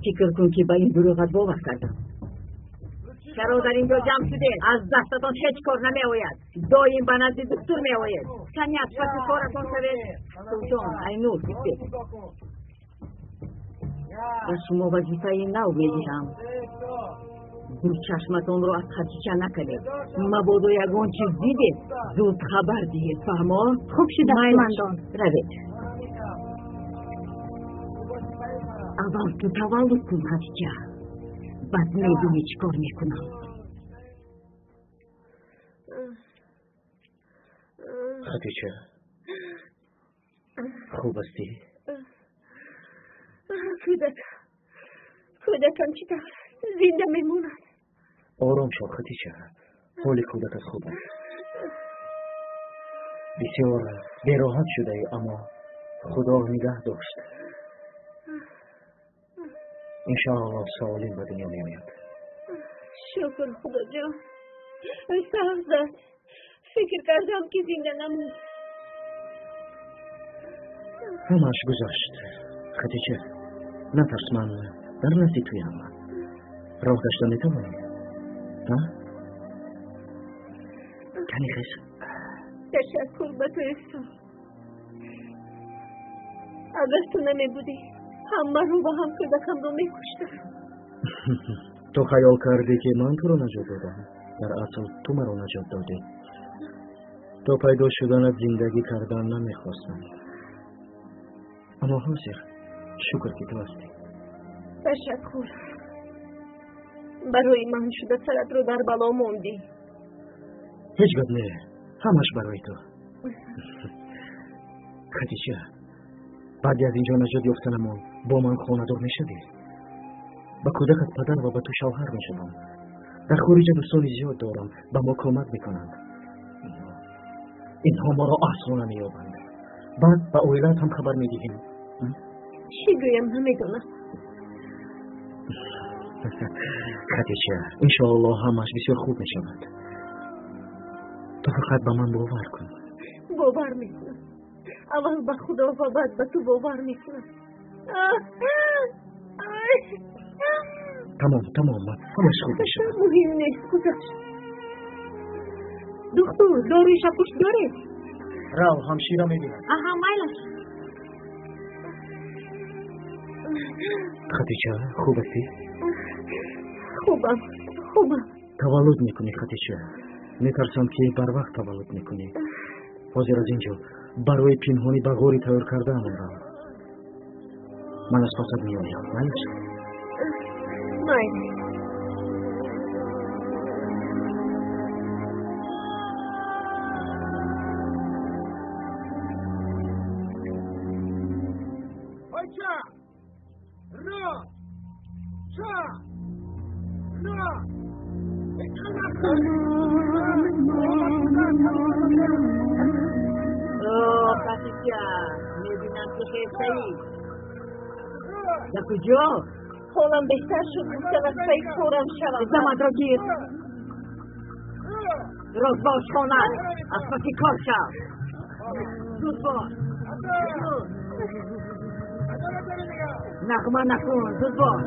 فکر کن که با این دروغت باور کردم. چرا در اینجا جمع شده؟ از دستتان هیچ کار نمیآید. دایم به نزد دکتر میآید. کمی از پس کارتان شود. سلطان عینور بسید. و شما وظیفه نو میدهم. دو چشمتان رو از خدیجه نکنید. مبادا یگان چیز دیدید زود خبر دهید. فهما؟ خوب شده قومندان. روید. اول تو تولد کن خدیجه. بعد میدونی چی کار میکنم. خدیجه خوب هستی؟ کودکم چی دار؟ زنده میمونن. آرام شو خدیجه. حال کودکت خوب است. بسیار بی‌راحت شده ای اما خدا نگه داشت. انشاءالله سالم به دنیا میآید. شکر خدا جان. سهر فکر کردم که زنده نمود. همش گذشت خدیجه. نترس، من در نزدیک تویم. راه گشته میتوانی؟ کمی خیز. تشکر به تو استاد. اگر تو نمی بودی همه رو با هم کودکم رو میکشتم. تو خیال کردی که من تو رو نجات دادم. در اصل تو مرا نجات دادی. تو پیدا شدن زندگی کردن نمیخواستم، اما حاضر شکر که تو هستی. تشکر. برای من شده سرت رو در بلا موندی. هیچ گپ نه، همش برای تو. خدیجه بعد از اینجا نجات یافتنمان با من خانه دار میشدی. با کودکت پدر و با تو شوهر میشدم. در خارج دوستان زیاد دارم، به ما کمک میکنند. اینها ما را اصلا نمییابند. بعد به اولاد هم خبر میدهیم. چی گویم نمیدونم. خدیجه انشاءالله همش بسیار خوب میشود. تو فقط به من باور کن. باور میکنم. اول به خدا و بعد به تو باور میکنم. تمام همش خوب میشود. مهم نیست گذشت. دکتر داروی شپوش داره؟ راو همشیره میبینم. آها مایلش. خدیجه خوب هستی؟ خوبم. تولد میکنی خدیجه. میترسم که بر وقت تولد میکنی. حاضر از اینجا برای پنهانی بغوری تیار کرده ام را. من از پسد میآیم. مایلش. میبینم که خیلی در کجا؟ حالم بهتر شد. گفتم از پای کارم شوم. زمان را گیر. راز باش خانه از پسی کار شد. زود باش. نغمه نکن. زود باش.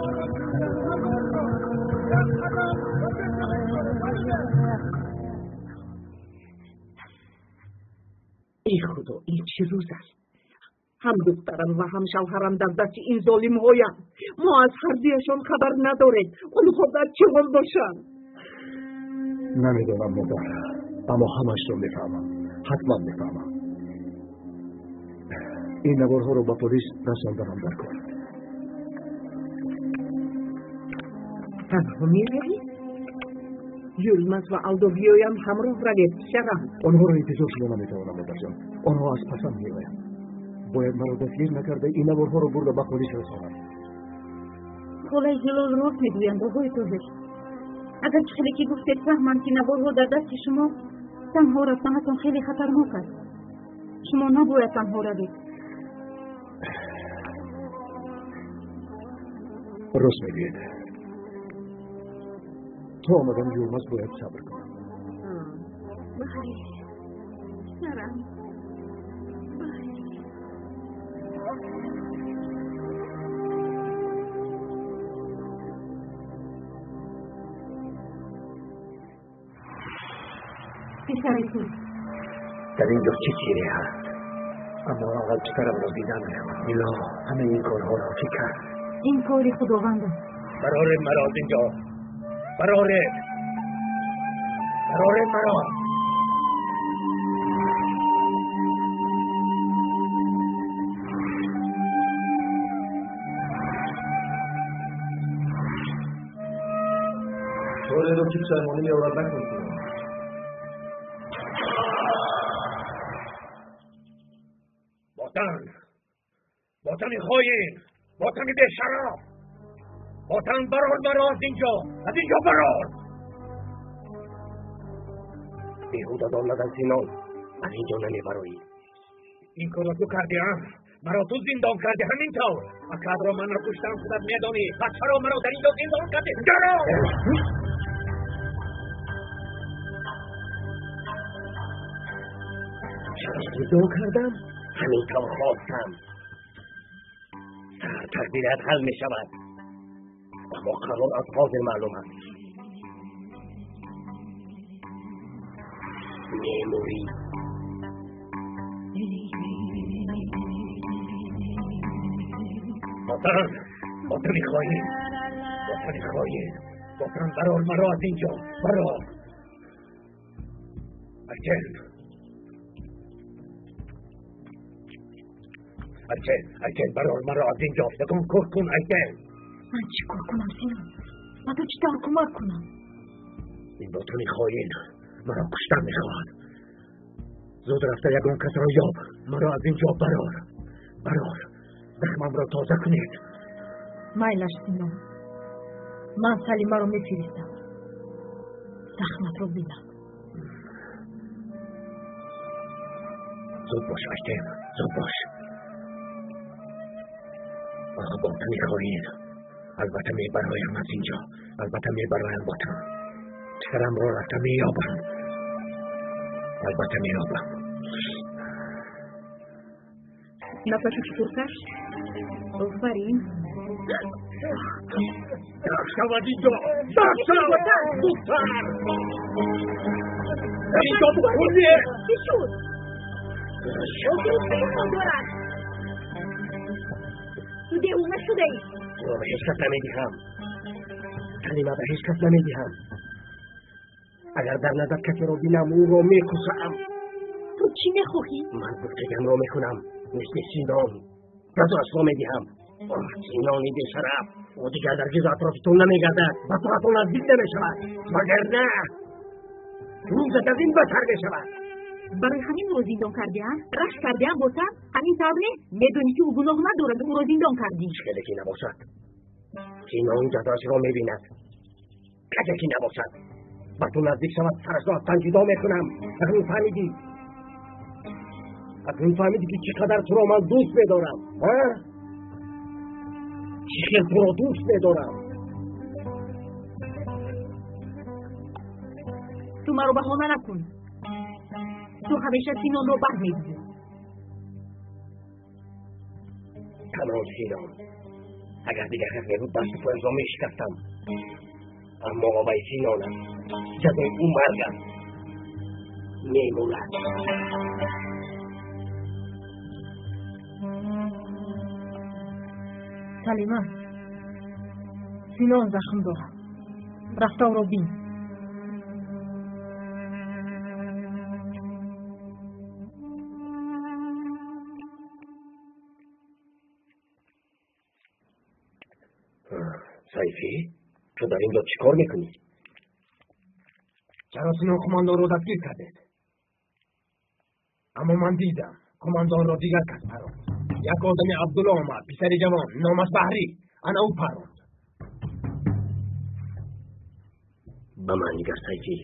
ای خدا این چه روز است؟ هم دخترم و هم شوهرم در دست این ظالم هایم. ما از هر دیشان خبر نداریم. اونها در چه حال باشند؟ نمیدونم مادر، اما همش رو میفهمم. حتما میفهمم. این نوارها رو با پلیس رساندم در کار. تنها میروی؟ یلمز و الدویویم همراه روید شرم. آنها رو انتظار شما نمیتوانم مادر جان. آنها از پسم میآیند. باید مرا دستگیر نکرده این نوارها رو برده به پلیس رسانم. خلای جلال راست میگویند آقای توزش. اگر خیلی که گفتید فهمم که نوارها در دست شما، تنها رفتنتان خیلی خطرناک است. شما نباید تنها روید. راست میگوید. تا آمدن یلمز باید صبر کنم. بله سرم. کاری تو؟ در اینجا چه چیزی هست؟ اما آقا چکرم را دیدم ایلا همه این کارها را که کرد. این کاری خداوند است. براره مرا از اینجا، براره مرا. طوره رو که سرمانی می آورد نکن. وطن خواهین، وطن بیشرف، وطن برار مرا از اینجا برار. بیهوده دار ندن سینان، از اینجا نمیبرایی. این کار را تو کردیم، مرا تو زندان کردی همینطور. اکاد را من را کشتم خودت میدانی، پس چرا مرا در اینجا زندان کردی؟ برار! چرا زندان کردم؟ همینطور خواستم. تقدیرت حل می شود، اما قرار از حاضر معلوم است. میموری وطن خواهیم، وطن برار مرا از اینجا، برار. ایتن برار مرا از اینجا، یکم کار کن ایتن. من چی کار کنم سینان؟ من تو چی دار کمک کنم؟ این وطن خواهیم مرا کشتن میخواهد. زود رفته یکم کس را یاب، مرا از اینجا برار. زخمم را تازه کنید. مایلش سینان، من سلیمه رو میفرستم. زخمت رو بینم. زود باش ایتن، زود باش. وطن خواهید، البته میبرایم از اینجا، البته میبرایم وطن. چکرم را رفته میابم، البته میابم. نفسی چطور کشت؟ آفرین. درخ شود اینجا، زودتر. در اینجا بکنیه. چی شد؟ تو دیوونه شده ای؟ او به هیچ کس نمیدیم. کلمه به هیچ کس نمیدیم. اگر در نظر کسی رو بینم او رو میکشم. تو چی میخواهی؟ من بودکم رو میکنم مثل سینان. رضاش رو میدیم. سینانی بیشرف او دیگر در گیز اطرافتون نمیگردد، بطرتون از دید نمیشود، مگر نه روزت از این بتر بشود. برای همین رو زندان کردی هم؟ رشت کردی هم بوتا؟ همین طور نه؟ میدونی که او گناه ندارد، او رو زندان کردی. مشکلی نباشد. سینان جزاش را میبیند. کجکی نباشد. با تو نزدیک شود سرش را از تن جدا میکنم. اکنون فهمیدی که چقدر تو را من دوست میدارم. چقدر تو را دوست میدارم. تو مرا بهانه نکن. تو همیشه سینان رو بر میدی. تمام سینان. اگر دیگر کسی بود دست تو از را میشکستم. اما آقای سینانم جزای او مرگ است. میموند. سلیمه، سینان زخم دارم. رفته او را بین. سیفی، تو در اینجا چی کار میکنی؟ چرا سینان کماندان رو دستگیر کردید؟ اما من دیدم کماندان را دیگر کس پراند. یک آدم عبدالله آمد، پسر جوان، نامش بحری، انا او پراند. به من نگر سیفی،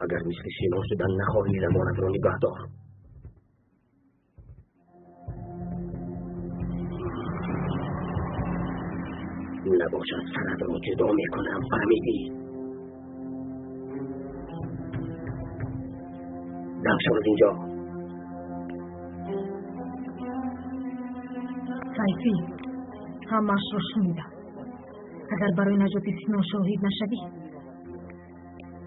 اگر مثل سینان شدن نخواهی زمانت را نگاه دار. نباشد سرت را جدا میکنم، فهمیدی؟ دم شو از اینجا. سیفی، همش رو شنیدم. اگر برای نجات سینان شاهد نشدی،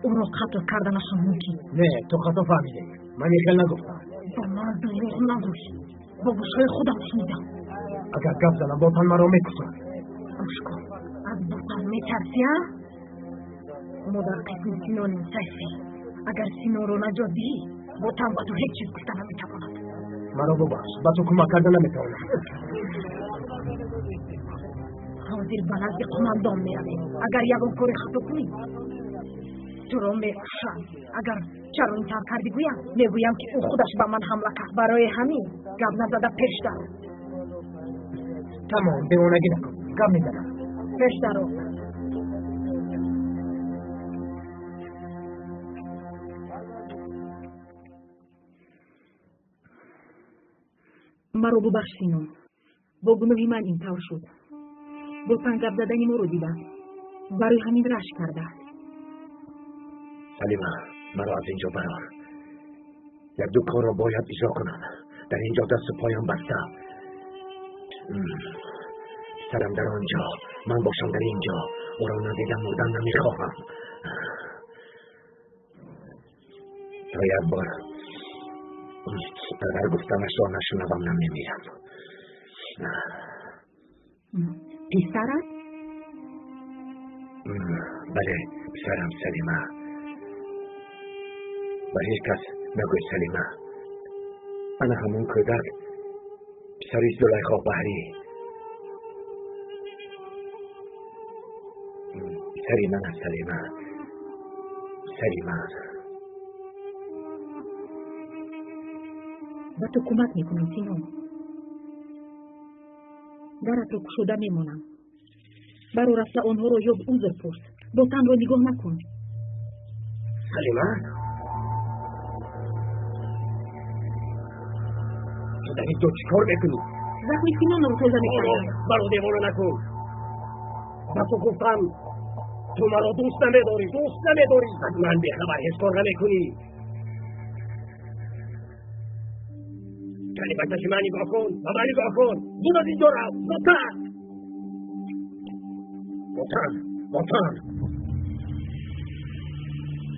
او را قتل کردنشان ممکن. نه تو خطا فهمیده. من یه خیلی نگفتم. با من دروغ نگوی. با گوشهای خودم شنیدم. اگر گپ زنم باتن مرا میکشن. گوش کن. از باتن میترسی ها؟ ما در قسم سینانیم سیفی. اگر سینان رو نجات دهی باتن با تو هیچ چیز گفته نمیتواند. مرا ببخش. با تو کمک کردن نمیتوانم. حاضر به نزد قماندان میرویم. اگر یگان کاری خطا کنی تو را میکشم. اگر چرونتر کردی میگویم که او خودش به من حمله کرد. برای همین گپ نزده پیش در. تمام دیوانگی نکن. گپ میزنم. پیش درو. مرا ببخش سینو. با گناهی من این طور شد. با گپ زدنی ما رو دیدم. برای همین رشک کرده. سلیما مرا از اینجا برار. یک دو کار را باید اجرا کنم. در اینجا دست و پایم بسته. سرم در آنجا، من باشم در اینجا. او را ندیدم مردن نمیخواهم. یک بار اگر گفتمش را نشنوم نمیمیرم. پسرت؟ بله پسرم سلیما. به هیچ کس نگوی سلیما. انا همون کودک پسری زلیخا بحری. پسری من است سلیما. پسری من. به تو کمک میکنم سینو. درت رو کشوده میمونم. برو رفته آنها رو یاب عذر پرس. با تن رو نگاه نکن. سلیما تو در این تو چیکار میکنی؟ زخمی سینان رو تازه میکنم. برو دیوانه نکن. با تو گفتم تو مرا دوست نمیداری. از من بیخبر حس کار نمیکنی. یعنی بچه من نگاه کن. به من نگاه کن. زود از اینجا رو. وطن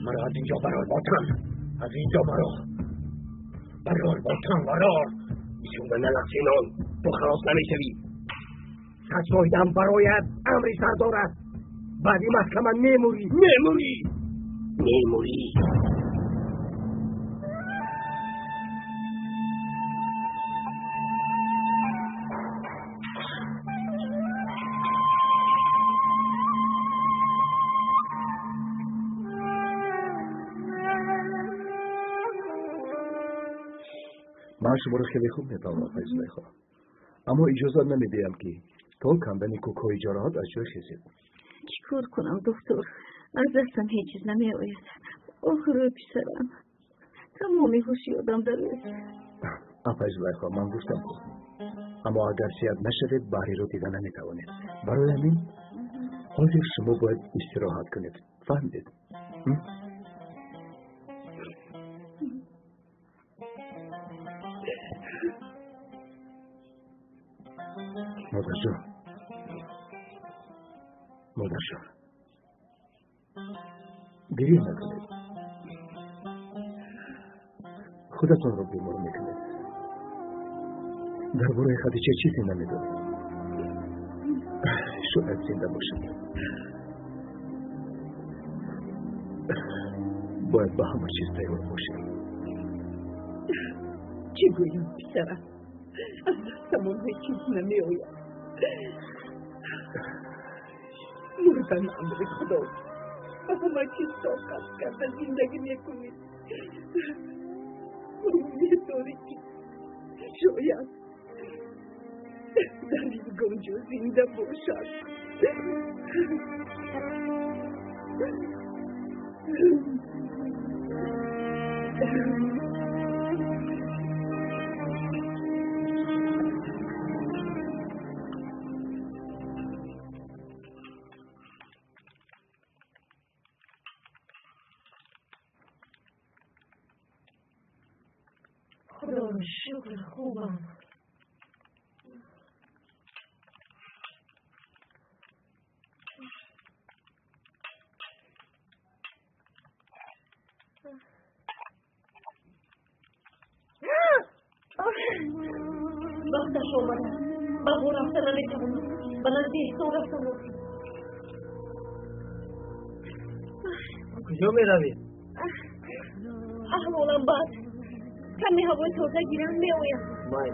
مرا از اینجا برار. وطن از اینجا برار. برار ایشون به نلق سینان تو خلاص نمیشوی. کسایدم برایت امری سر دارد. بعدی محکمه میموری. من شما رو خیلی خوب میفهمم آقای زلیخا. اما اجازه نمیدیم که تو کندن کوکوی جراحت از جای خیزید. چیکار کنم دکتر؟ از دستم هیچ چیز نمی آید. آخر پسرم تمامی هوشی آدم در آقای زلیخا من گفتم اما اگر سیاد نشدید باری رو دیدن نمیتوانید. برای همین حاضر شما باید استراحت کنید. فهمیدید؟ مادر جان گریه نکنید. خودتون رو بیمار میکنید. درباره خدیجه چیزی نمیدونید. شاید زنده باشد. باید به همه چیز تیار باشید. چی گویم پسرم؟ از دستمون هیچ چیز نمی آید. مردن امر خدا. همه چیز طاقت کرده زندگی میکنید. میداری که شاید در این گنجو زنده باشد. خدا رو شکر خوبم. وقتش آمده. بهو رفتن نمیتوانم. به نزدیک رفتن. کجا میروی؟ احوالم بد. کمی هوای تازه گیرم میآیم. مایل.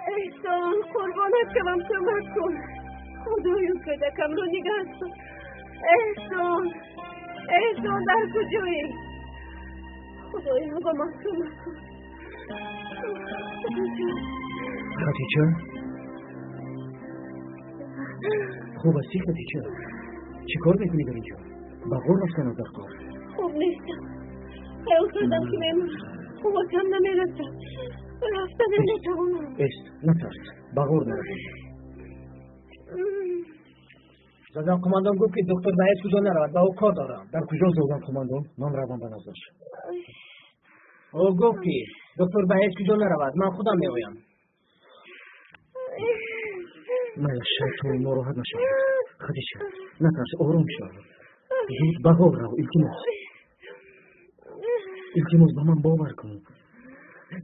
احسان قربانت شوم کمک کن. خدایا کودکم رو نگه کن. احسان در کجایی؟ خدایا با من کمک کن. خدیجه خوب هستی خدیجه؟ چی کار میکنی در اینجا؟ بغور رفتن از کار؟ خوب نیستم. خیال کردم که قوتم نمیرسد. رفتن نمیتوانم. نترس. بغور نروی. زدن کماندان گفت که دکتر باید کجا نرود. با او کار دارم. در کجا زدن کماندان؟ من روم به نظرش. او گفت که دکتر باید کجا نرود. من خودم میآیم. شیطان ناراحت نشود. خدیجه نترس، آروم شو. زود بغور رو. التماس به من باور کن.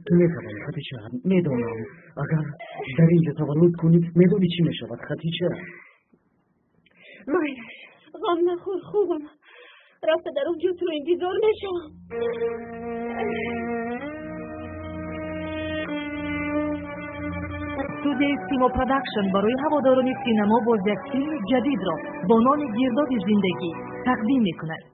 تو میتوانی خدیجه. میدانم اگر در اینجا تولد کنی میدانی چی میشود خدیجه. مایلش غم نخور خوبم. رفته در اونجا تو انتظار میشم. استودیوی سیما پروداکشن برای هواداران سینما باز یک فیلم جدید را با نام گرداب زندگی تقدیم میکند.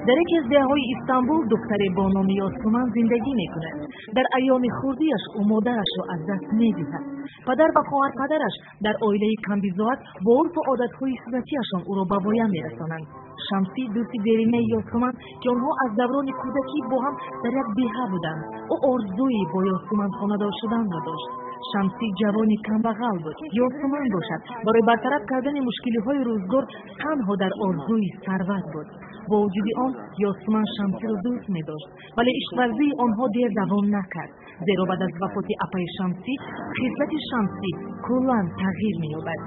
در یکی از دههای استانبول دختری با نام یاسمن زندگی میکند. در ایام خردیش او مادرش را از دست میدهد. پدر و خواهر پدرش در عائله کمبیزاد با عرف و عادتهای سنتیشان او را به پایان میرسانند. شمسی دوست دیرینه یاسمن که آنها از دوران کودکی با هم در یک بیهه بودند. او آرزویی با یاسمن خانه‌دار شدن را داشت. شمسی جوانی کمبغل بود. یاسمن باشد برای برطرف کردن مشکل‌های روزگار تنها در آرزوی ثروت بود. با وجود آن یاسمن شمسی را دوست می‌داشت، ولی عشق‌ورزی آنها دیر دوام نکرد. زیرا بعد از وفات اپای شمسی خصلت شمسی کلاً تغییر می‌یابد.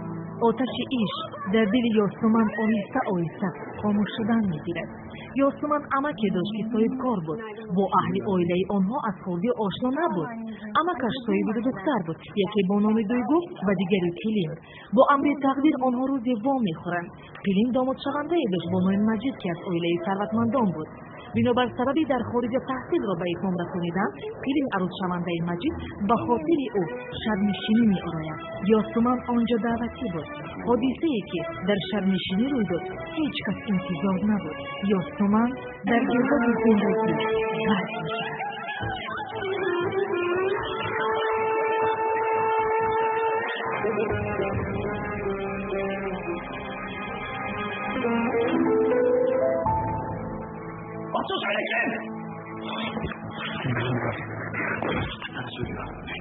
آتش عشق در دل یاسمن آهسته خاموش شدن می‌گیرد. یاسمن عمکی داشت که صاحبکار بود. با اهل عائله آنها از خردی آشنا نبود. عمکش صاحب دختر بود، یکی با نام دویگو و دیگری پیلین. با امر تقدیر آنها روزی وام می‌خورند. پیلین داماد شونده‌ای داشت با نام مجید که از عائله ثروتمندان بود. بنابر سببی در خارج تحصیل را به اتمام رسانیدن، پیلین عروس شونده مجید به خاطر او شب‌نشینی می‌آراید. یاسمن آنجا دعوتی بود. حادثه‌ای که در شب‌نشینی روی داد هیچ کس انتظار نبود. یاسمن در گرداب زندگی غرق می‌شود.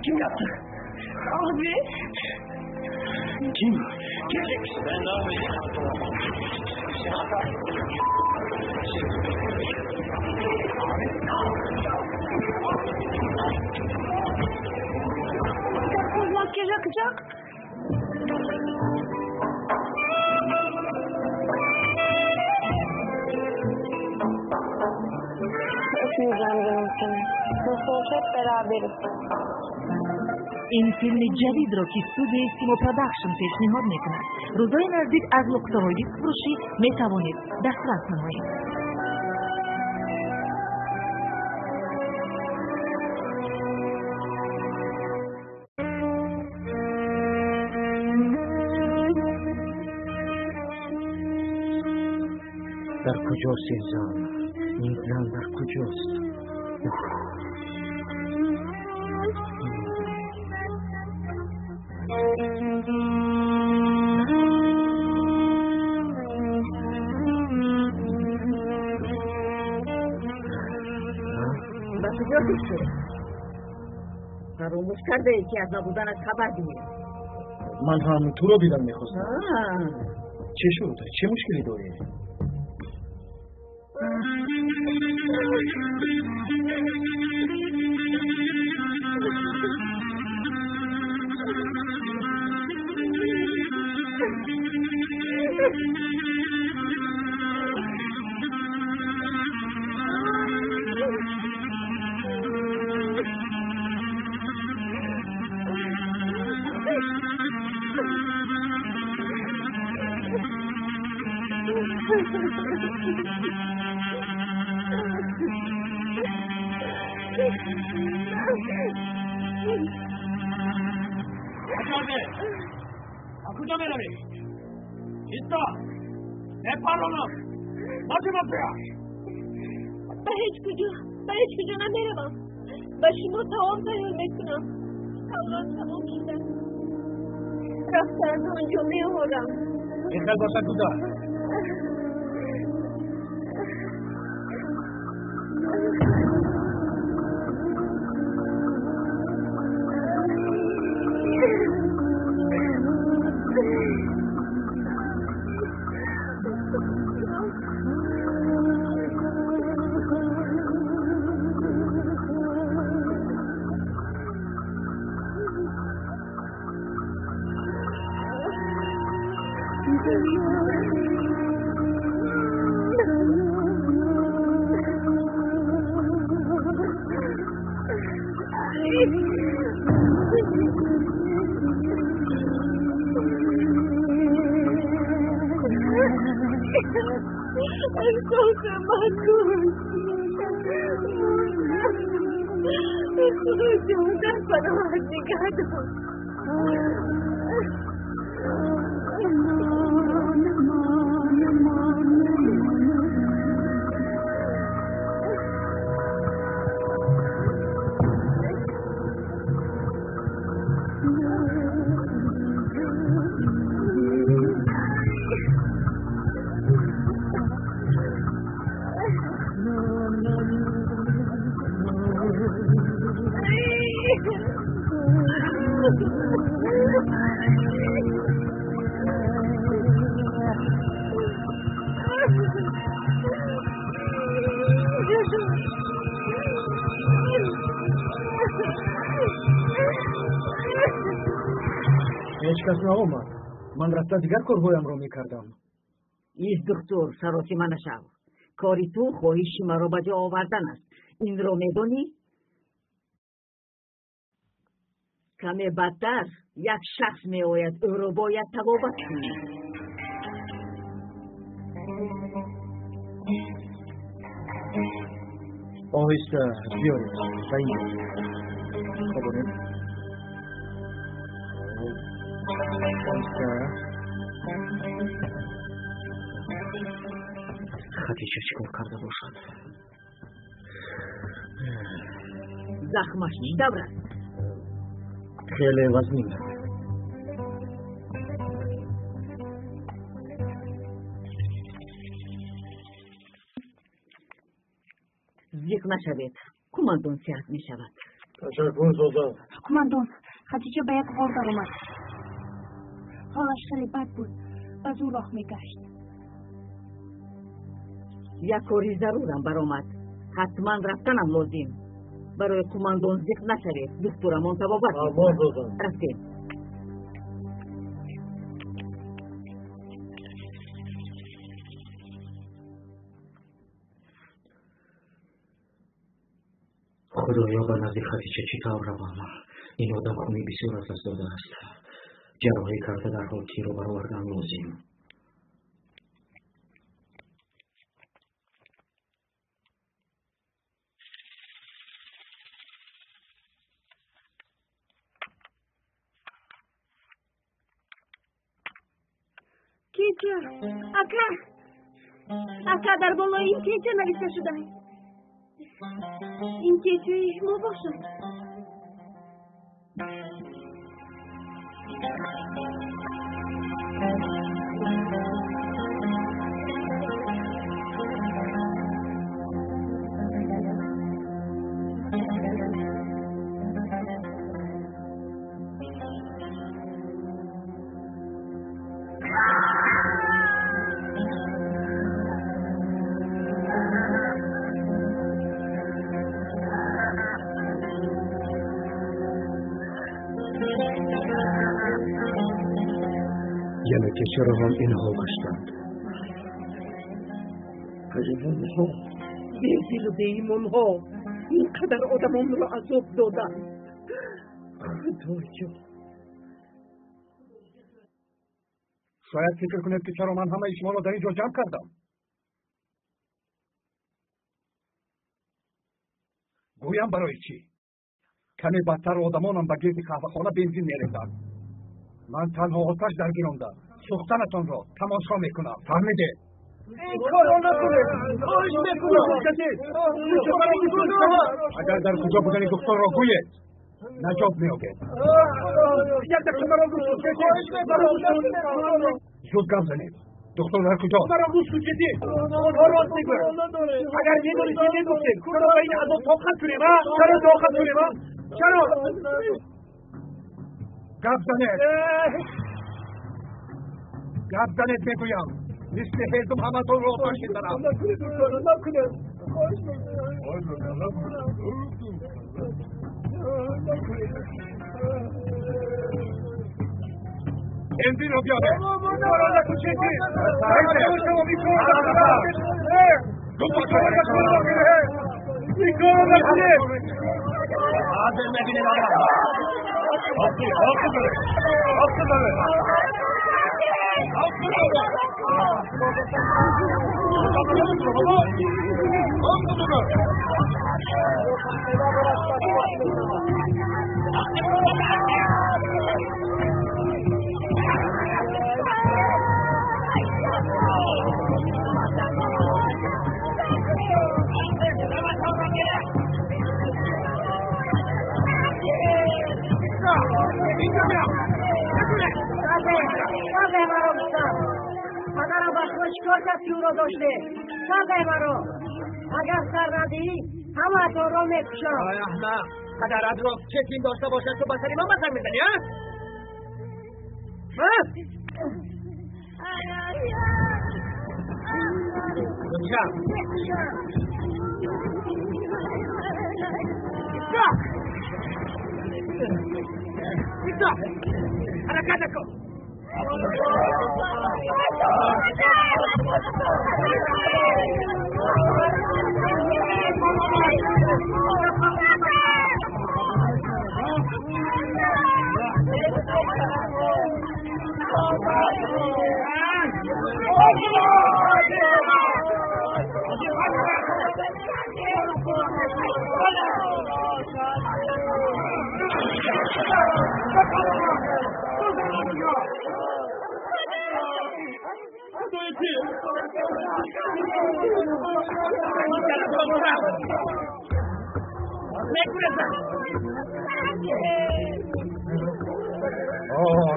Kim yaptı? Abi. Kim? Ben daha Maske yakacak. Öpmeyeceğim canım seni. Nasıl olsa hep beraberiz. این فیلم جدید را که استودیوی سیما پروداکشن پیشنهاد میکند. روزهای نزدیک از لوکس‌های فروشی میتوانید دسترس نمایید. در کجاست این زن؟ این زن در کجاست؟ به کجا کشته؟ فراموش کرده که از نبودنت خبر دهیم. من هم تو رو دیدن میخواستم. چه شد؟ چه مشکلی داری؟ کجا میروی؟ ایستا! نپرانم! باشه مافیا! به هیچ کجا نمیروم. به شما تمام تحویل میکنم. کاملا تمام شده. رفته از آنجا میهورم. این خیلی باشه کجا؟ هیچ کس نآمد. من رفته دیگر کارهایم را میکردم. ایست دکتر سراتی من شو. کاری تو خواهش مرا به جا آوردن است. این را میدانی؟ کمی بدتر یک شخص می آید او را باید تبابت کنی. آهسته بیارید. بایید. خبرید. آهسته. خدیجه چیکار کرده باشد؟ زخمش دور است. خیلی وزنی. زیق نشوید. کماندون صحت می شود. تشکر سوزان. کماندون خدیجه به یک غار در اومد. حالش خیلی بد بود. از او راه میگشت. یک کاری ضرورم برآمد. حتما رفتنم لازم. برای کماندون زیق نشوید. دکترمان تبابت سوزان. رفتیم. خدایا به نزد خدیجه چطور روم. این آدم خونی بسیار از دست داده است. جراحی کرده در حال تیر رو برآوردن لازم. کیچه اکا در بالای این کیچه نوشته شده. این کیچه ما باشد. روشنه که چرا هم اینها گشتند. حیوانها، بی‌دل و بی‌ایمانها اینقدر آدمان را عذاب دادند. خدایا، شاید فکر کنید که چرا من همه شما را در اینجا جمع کردم. گویم برای چی؟ کمی بدتر آدمانم به گرد قهوه‌خانه بنزین می‌ریزند. من تنها آتش درگیرانده سوختنتان را تماشا میکنم. فهمیده؟ این کار را نکنید. خواهش میکنم. اگر در کجا بودن دکتر را گوید نجات می‌یابید. یک دقیقه مرا روز زود گپ زنید. دکتر در کجا؟ مرا روز کجید. آنها راست میگوید. اگر میدونید که میگفتید چرا به این عذاب طاقت کنیم؟ چرا طاقت کنیم؟ چرا؟ گپ زنید. گپ زنید میگویم. مثل هیزم همه تون رو آتش میزنم. نکنید دکتر، نکنید. خواهش بنزین رو بیاره. مراده کوچکی. شما میکار نکنید. حاضر نبینید مادرم با شما چیکار کسی او را داشته؟ ساقه مرا اگر سر ندهی همه تو را میکشم. آی احمق، قدر اطراف چه تیم داشته باشد تو بسری من بسر میزنی ها؟ Bisa! Haraka kau!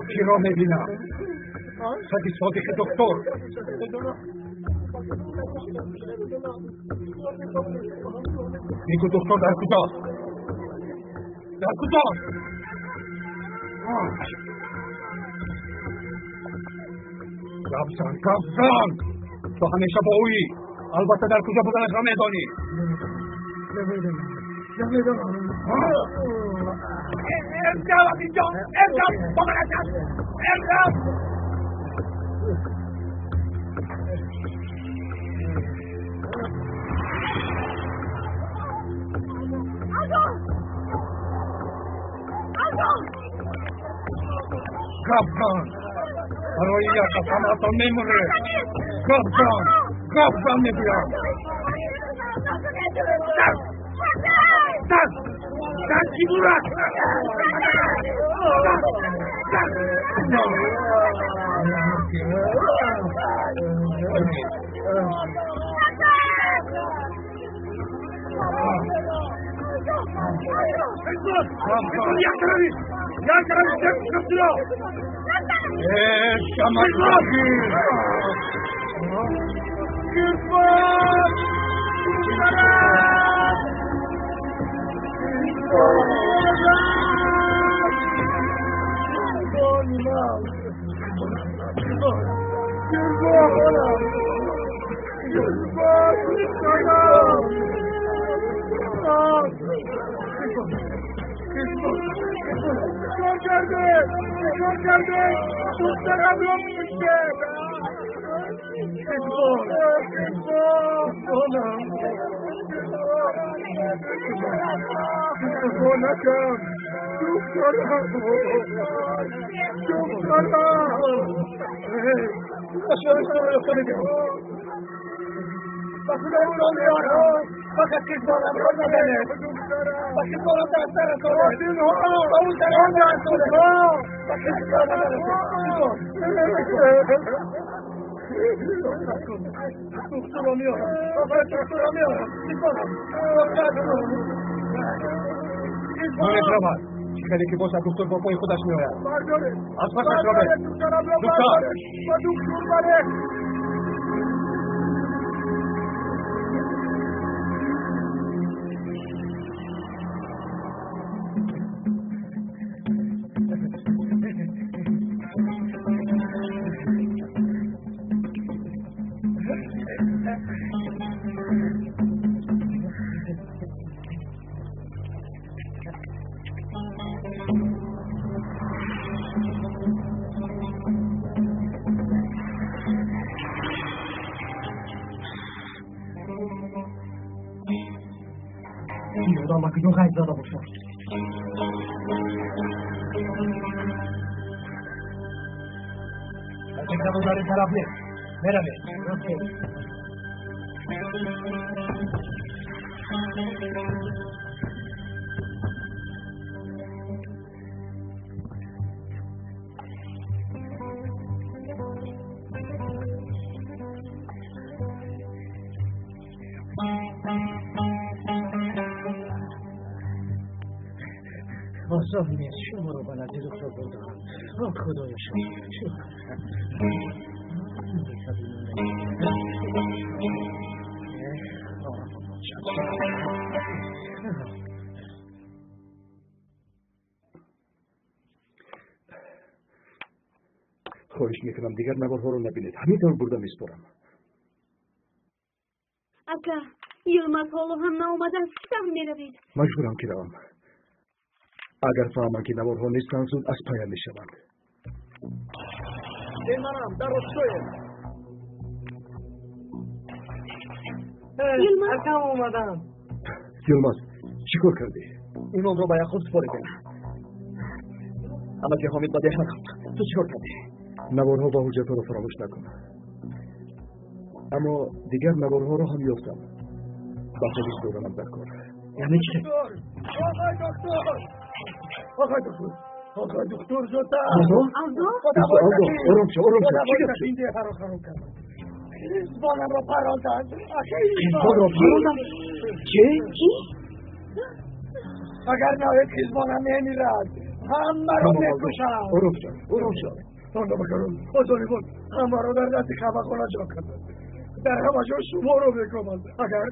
کی را میبینم؟ صادق دکتر. میگو دکتر در کجاست؟ در کجاست؟ گفزن تو همیشه با اویی. البته در کجا بودنش را میدانی. امشب اینجا امشب با من امشب گفزن برای یک قسم تو میمونه. گفزن میگویم. Dan Ciburak! Go, نگاه کرده دخترم رو میشه نکم فقط کشبارم رو نداره فقط بارم در سر کنه اون طرف در کنه فقط کشبارم دکترا میارم فقط دکترا میارم مانش را بر خیلی که باشه دکتر با پای خودش میآید از پسش را بر دکتر بره Dama که دو خیلی داده باشم بچه که دو داری طرف نیست نروه آزاد نیست شما رو بلدی دکتر بردارم خدای شما خواهش میکنم دیگر نوارها رو نبینید همینطور برده میسپرم اکا یلماز حالا هم ناومدن سهم میروید مجبورم که روم اگر فهمم که نوارها نیستن زود از پایم میشوند منم در رسویم یلماز اکا اومدم یلماز چیکار کردی؟ این رو باید خود سپاریدم اما که حامد بده نکن تو چیکار کردی؟ نوارها با حجت رو فراموش نکن اما دیگر نوارها رو هم یافتم بچه بیست دورانم در کار یعنی چه؟ آقای دکتر زودتر آلدو؟ آرام شو چی گفتی؟ این دیه رو خراب کردن خیزبانم را پراندن خیزبان را پراندن چی؟ اگر نهایت خیزبانم نمیرد همه رو میکشن آرام شو تانده بکرم آزانی بود همه رو در دست خبخانه جا کردن در همه جا شما رو میکنم اگر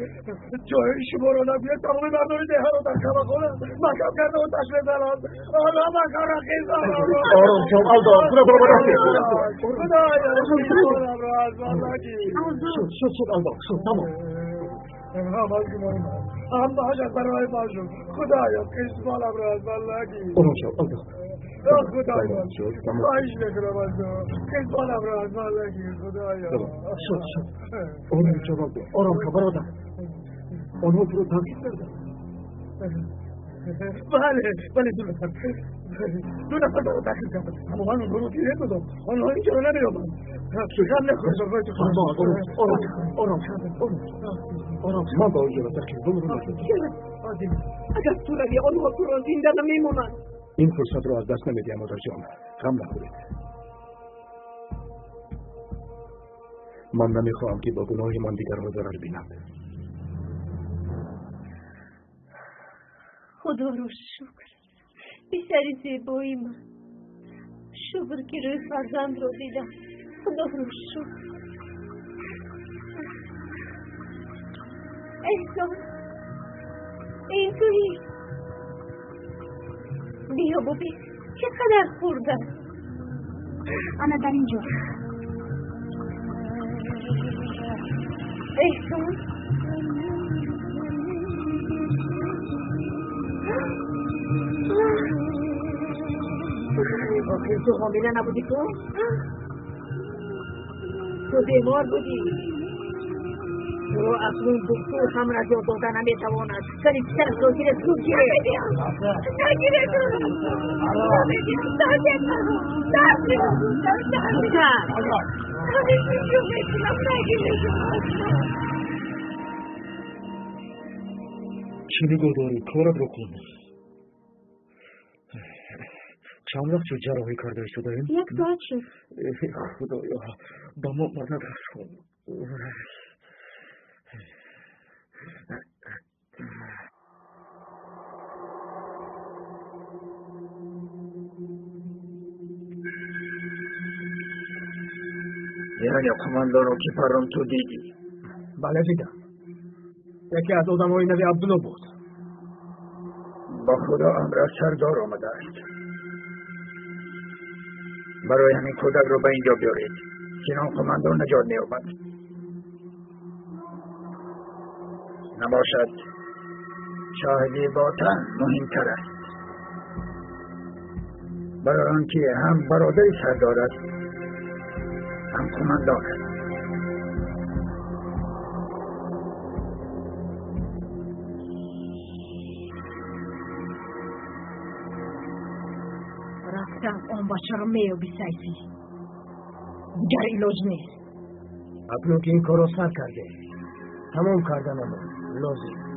جای شما رو نبید تمام مردم دیه رو در خبخانه مکم کرده و تشریف دارم آنها مکم را خیزان رو آرام شو آلدو خدایا خیزانم رو از والدی شد آلدو شد تمام هم از گمانم هم باشد برای باشم خدایا خیزانم رو از والدی آرام شو آلدو خدایا خواهش میکنم از تو خیزانم رو از والدی خدایا شد آرام شو آلدو آرام شو برادر آنها تو رو تنقیب کردن بله دو نفر دارو تحقیل کردن اما من اون رو تیره دادم آنها اینجا رو نمیابن غم نخور آرام من با اونجا رو تحقیل رو نشد اگر تو روی آنها تو رو زنده نمیمونن این فرصت رو از دست نمیدیم مادر جان غم نخورید من نمیخواهم که با گناه من دیگر رو ضرر بینم خدا رو شکر بیسری زیبایی من شکر که روی فرزند رو دیدم خدا رو شکر احسان این تویی بیا ببین چقدر خورده آنا در اینجا احسان تو حامله نبودی تو بیمار بودی تو رو اصلا دکتر هم رجوع دادن نمیتواند سری سر تو گیره تو گیره نگیره تو چی میگذاری؟ کارت رو کن. چند وقت شد جراحی کرده شدیم؟ 1 ساعت شد. خدایا با ما مدد کن. یعنی کماندان رو که پرام تو دیدی؟ بله دیدم. یکی از آدم‌های نوی عبدالله بود. با خدا امر از سردار آمده است. برای همین کودک رو به اینجا بیارید. چنان کماندان نجات می آمد. نباشد شاهدی باطن مهمتر است. برای آنکه هم برادر سردار است هم کماندان است. رفتم آن بچه رو میابی سیفی. دیگر ایلاج نیست. اکنون که این کار رو سر کرده تمام کردن لازم.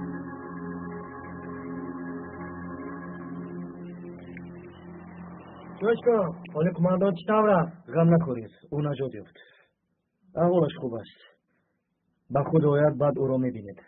جوشکا حال کماندان چی طور است؟ غم نخورید او نجات یافت. احوالش خوب است. به خود آید بعد او را میبینید.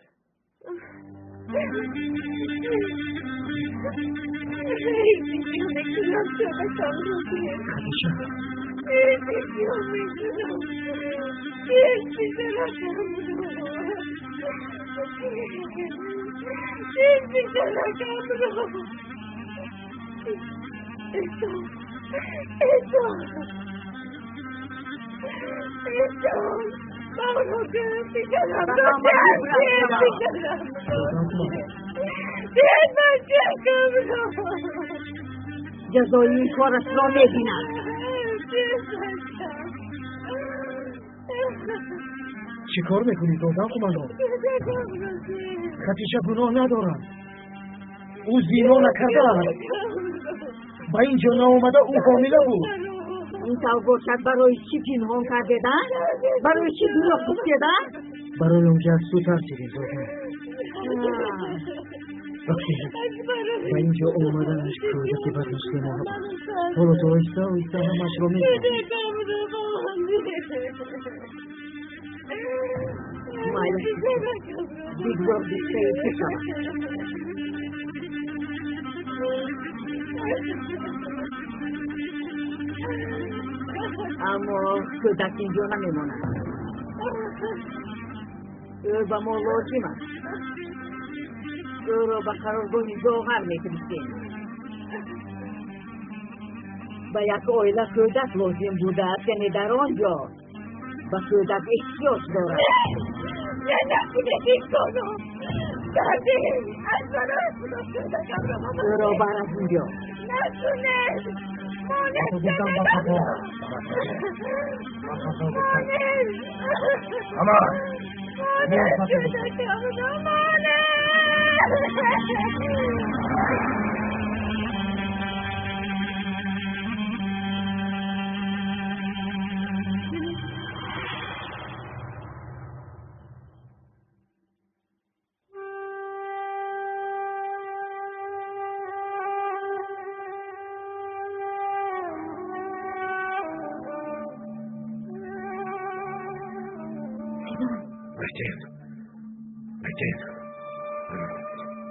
جزای این کارش را میبینم. چی کار میکنید آدم کماندان؟ خدیجه گناه ندارم. او زینا نکرده است. با اینجا نامده او حامله بود. این طور باشد برای چی پنهان کردن؟ برای چی دروغ گفتن؟ برای اونکه از تو ترسیدیم دادم. وقتی با اینجا آمدنش کودکی بد مسلمانه بود. حالا تو ایسته همش رو میکنی. دیگر بیشتری کشم. اما کودک اینجا نمیماند. او با ما لازم است. او را به قرارگاه ظاهر میفرستیم. به یک عائله کودک لازم بوده است یعنی در آنجا به کودک احتیاج دارد. او را بر از اینجا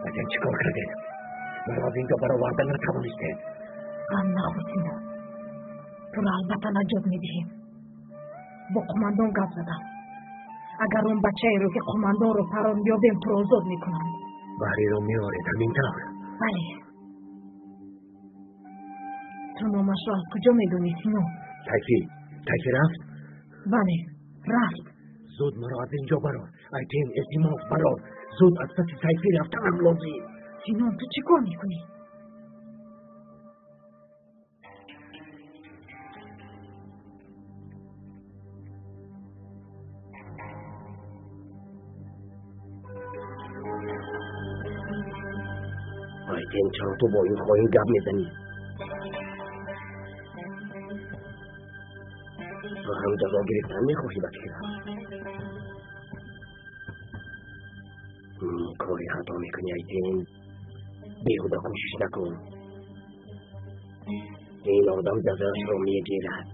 بچه چی کار کرده؟ مرا از اینجا برآوردن نتوانسته. غم نخور سینا. تو را البته نجات میدهیم. با قماندان گپ زدم. اگر اون بچه رو که قماندان رو فران بیابیم تو آزاد میکنم. بحری رو میارید همینطور؟ بله. تو نامش را از کجا میدونی سینا؟ تایفی رفت؟ بله رفت. زود مرا از اینجا برار. ایتین استیماف برار. زود از پس تایفی رفتن لازم. سینا تو چی کار میکنی؟ چرا تو با این خواهی گپ میزنی؟ تو هم جزا گرفتن میخواهی بچه؟ کاری خطا میکنی ایتین، بیهوده کوشش نکن. این آدم جزاش رو میگیرد.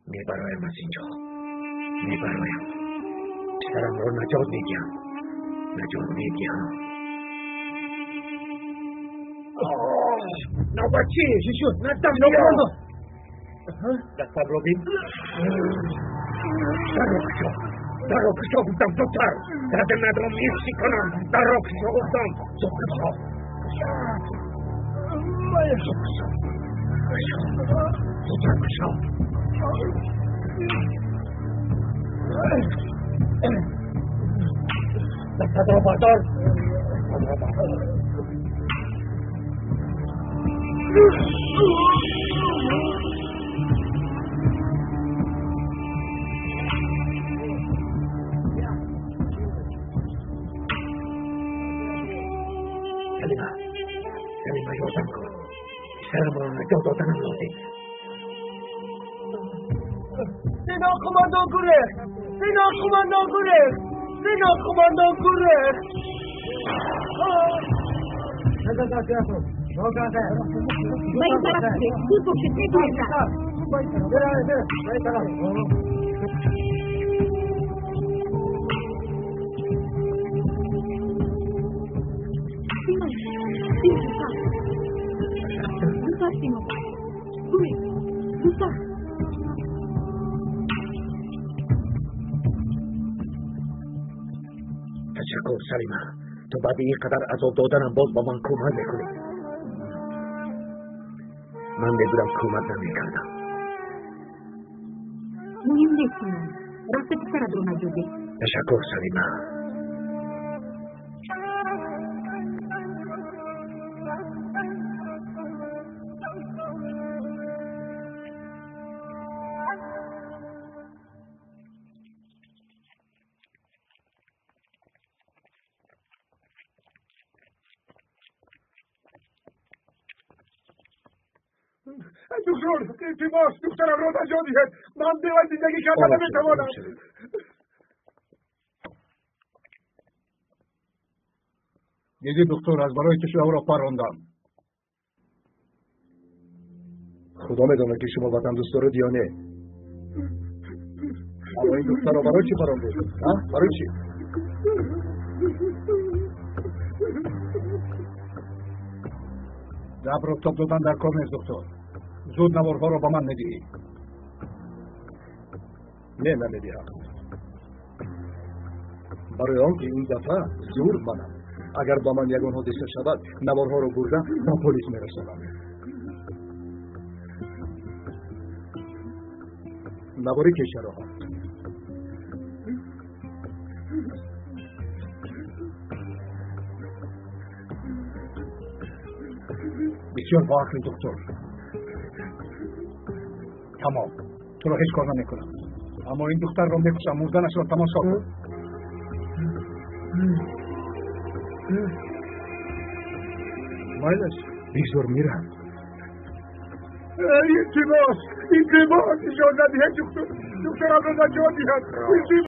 میبرایم از اینجا. میبرایم. پسرم رو نجات میدیم. نوبت چی شد؟ ندم بیا. دستم رو بیم. در رو کشا بودم زودتر. دردم ندارم میرسی کنم. در رو کشا بودم. زود کشا. زودتر کشا. دستت رو بردار. Kalima yordam kıl. Selam olana gödodana lozim. Sena komando gure. Baik taraf ke, itu kita biasa. تشکر سلیما. تو بعد اینقدر عذاب دادنم باز با من کمک میکنی. من میدونم کمک نمیکردم. مهم نیست. راست پسر رو نجوده. تشکر سلیما. دخترم رو نجات دهید. من دیگر زندگی کردن نمیتوانم. دیدی دکتر، از برای کشور او را پراندم. خدا میدونه که شما وطن دوست دارید یا نه. اما این دختر را برای چی پراندید؟ برای چی؟ دب را تاب دادن در کار نیست دکتر. زود نوارها را با من ندهی. نه نمیدهم. برای آنکه این دفعه زور منم. اگر با من یگان حادثه شود نوارها را برده با پلیس میرسانم. نوار کشه را هم. بسیار با عقلی دکتر. تمام. تو را هیچ کار نمیکنم. اما این دختر را میکشم. موزدنش را تماشا کن. مایلش بیزور میرم. این تیماس اجازه دهید دکترم را نجات دهید.